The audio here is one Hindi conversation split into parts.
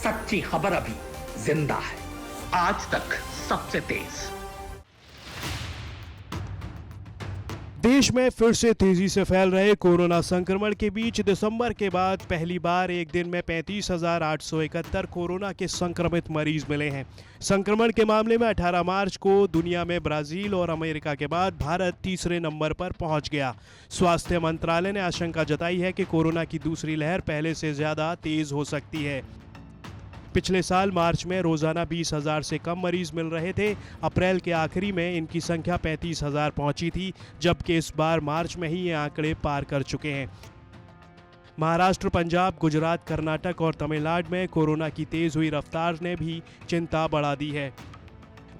सच्ची खबर अभी जिंदा है। आज तक सबसे तेज। देश में फिर से तेजी से फैल रहे कोरोना संक्रमण के बीच दिसंबर के बाद पहली बार एक दिन में 35,871 कोरोना के संक्रमित मरीज मिले हैं। संक्रमण के मामले में 18 मार्च को दुनिया में ब्राजील और अमेरिका के बाद भारत तीसरे नंबर पर पहुंच गया। स्वास्थ्य मंत्रालय ने आशंका जताई है कि कोरोना की दूसरी लहर पहले से ज्यादा तेज हो सकती है। पिछले साल मार्च में रोजाना 20,000 से कम मरीज मिल रहे थे। अप्रैल के आखिरी में इनकी संख्या 35,000 पहुंची थी, जबकि इस बार मार्च में ही ये आंकड़े पार कर चुके हैं। महाराष्ट्र, पंजाब, गुजरात, कर्नाटक और तमिलनाडु में कोरोना की तेज हुई रफ्तार ने भी चिंता बढ़ा दी है।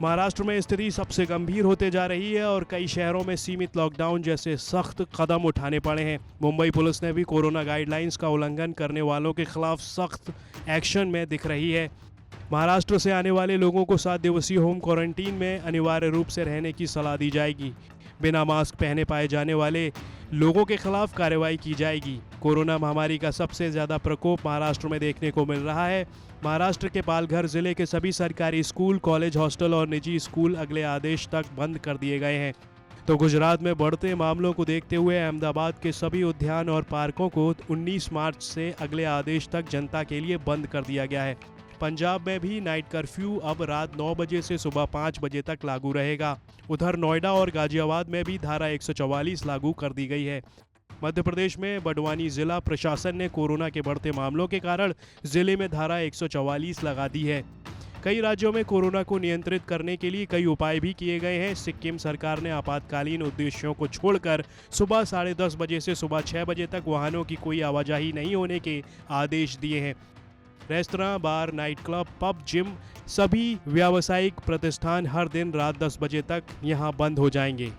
महाराष्ट्र में स्थिति सबसे गंभीर होते जा रही है और कई शहरों में सीमित लॉकडाउन जैसे सख्त कदम उठाने पड़े हैं। मुंबई पुलिस ने भी कोरोना गाइडलाइंस का उल्लंघन करने वालों के खिलाफ सख्त एक्शन में दिख रही है। महाराष्ट्र से आने वाले लोगों को 7 दिवसीय होम क्वारंटीन में अनिवार्य रूप से रहने की सलाह दी जाएगी। बिना मास्क पहने पाए जाने वाले लोगों के खिलाफ कार्रवाई की जाएगी। कोरोना महामारी का सबसे ज़्यादा प्रकोप महाराष्ट्र में देखने को मिल रहा है। महाराष्ट्र के पालघर जिले के सभी सरकारी स्कूल, कॉलेज, हॉस्टल और निजी स्कूल अगले आदेश तक बंद कर दिए गए हैं। तो गुजरात में बढ़ते मामलों को देखते हुए अहमदाबाद के सभी उद्यान और पार्कों को 19 मार्च से अगले आदेश तक जनता के लिए बंद कर दिया गया है। पंजाब में भी नाइट कर्फ्यू अब रात 9 बजे से सुबह 5 बजे तक लागू रहेगा। उधर नोएडा और गाजियाबाद में भी धारा 144 लागू कर दी गई है। मध्य प्रदेश में बड़वानी जिला प्रशासन ने कोरोना के बढ़ते मामलों के कारण जिले में धारा 144 लगा दी है। कई राज्यों में कोरोना को नियंत्रित करने के लिए कई उपाय भी किए गए हैं। सिक्किम सरकार ने आपातकालीन उद्देश्यों को छोड़कर सुबह 10:30 बजे से सुबह 6 बजे तक वाहनों की कोई आवाजाही नहीं होने के आदेश दिए हैं। रेस्तरां, बार, नाइट क्लब, पब, जिम, सभी व्यावसायिक प्रतिष्ठान हर दिन रात 10 बजे तक यहां बंद हो जाएंगे।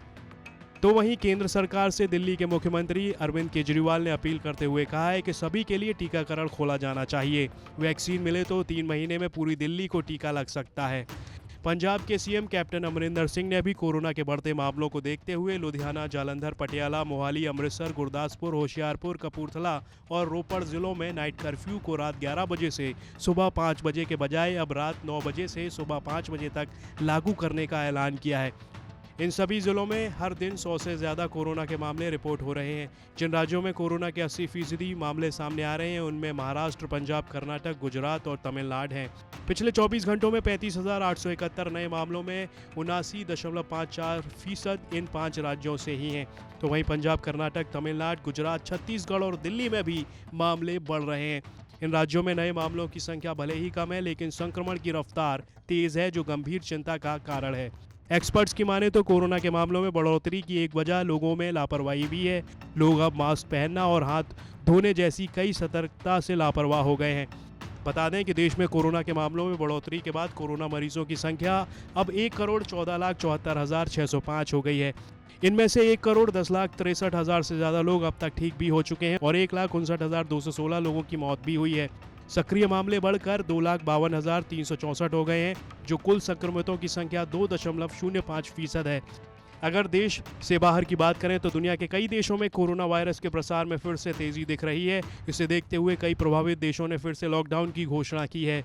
तो वहीं केंद्र सरकार से दिल्ली के मुख्यमंत्री अरविंद केजरीवाल ने अपील करते हुए कहा है कि सभी के लिए टीकाकरण खोला जाना चाहिए। वैक्सीन मिले तो 3 महीने में पूरी दिल्ली को टीका लग सकता है। पंजाब के सीएम कैप्टन अमरिंदर सिंह ने भी कोरोना के बढ़ते मामलों को देखते हुए लुधियाना, जालंधर, पटियाला, मोहाली, अमृतसर, गुरदासपुर, होशियारपुर, कपूरथला और रोपड़ जिलों में नाइट कर्फ्यू को रात 11 बजे से सुबह 5 बजे के बजाय अब रात 9 बजे से सुबह 5 बजे तक लागू करने का ऐलान किया है। इन सभी जिलों में हर दिन 100 से ज़्यादा कोरोना के मामले रिपोर्ट हो रहे हैं। जिन राज्यों में कोरोना के 80% मामले सामने आ रहे हैं उनमें महाराष्ट्र, पंजाब, कर्नाटक, गुजरात और तमिलनाडु हैं। पिछले 24 घंटों में 35,871 नए मामलों में 79.54% इन 5 राज्यों से ही हैं। तो वहीं पंजाब, कर्नाटक, तमिलनाडु, गुजरात, छत्तीसगढ़ और दिल्ली में भी मामले बढ़ रहे हैं। इन राज्यों में नए मामलों की संख्या भले ही कम है, लेकिन संक्रमण की रफ्तार तेज है, जो गंभीर चिंता का कारण है। एक्सपर्ट्स की माने तो कोरोना के मामलों में बढ़ोतरी की एक वजह लोगों में लापरवाही भी है। लोग अब मास्क पहनना और हाथ धोने जैसी कई सतर्कता से लापरवाह हो गए हैं। बता दें कि देश में कोरोना के मामलों में बढ़ोतरी के बाद कोरोना मरीजों की संख्या अब 1,14,74,605 हो गई है। इनमें से 1,10,63,000 से ज़्यादा लोग अब तक ठीक भी हो चुके हैं और 1,59,216 लोगों की मौत भी हुई है। सक्रिय मामले बढ़कर 2,52,364 हो गए हैं, जो कुल संक्रमितों की संख्या 2.05% है। अगर देश से बाहर की बात करें तो दुनिया के कई देशों में कोरोना वायरस के प्रसार में फिर से तेजी दिख रही है। इसे देखते हुए कई प्रभावित देशों ने फिर से लॉकडाउन की घोषणा की है।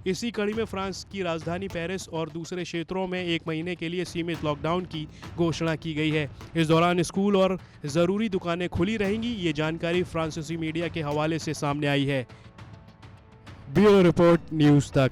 इसी कड़ी में फ्रांस की राजधानी पेरिस और दूसरे क्षेत्रों में 1 महीने के लिए सीमित लॉकडाउन की घोषणा की गई है। इस दौरान स्कूल और ज़रूरी दुकानें खुली रहेंगी। ये जानकारी फ्रांसीसी मीडिया के हवाले से सामने आई है। ब्यूरो रिपोर्ट, न्यूज़ तक।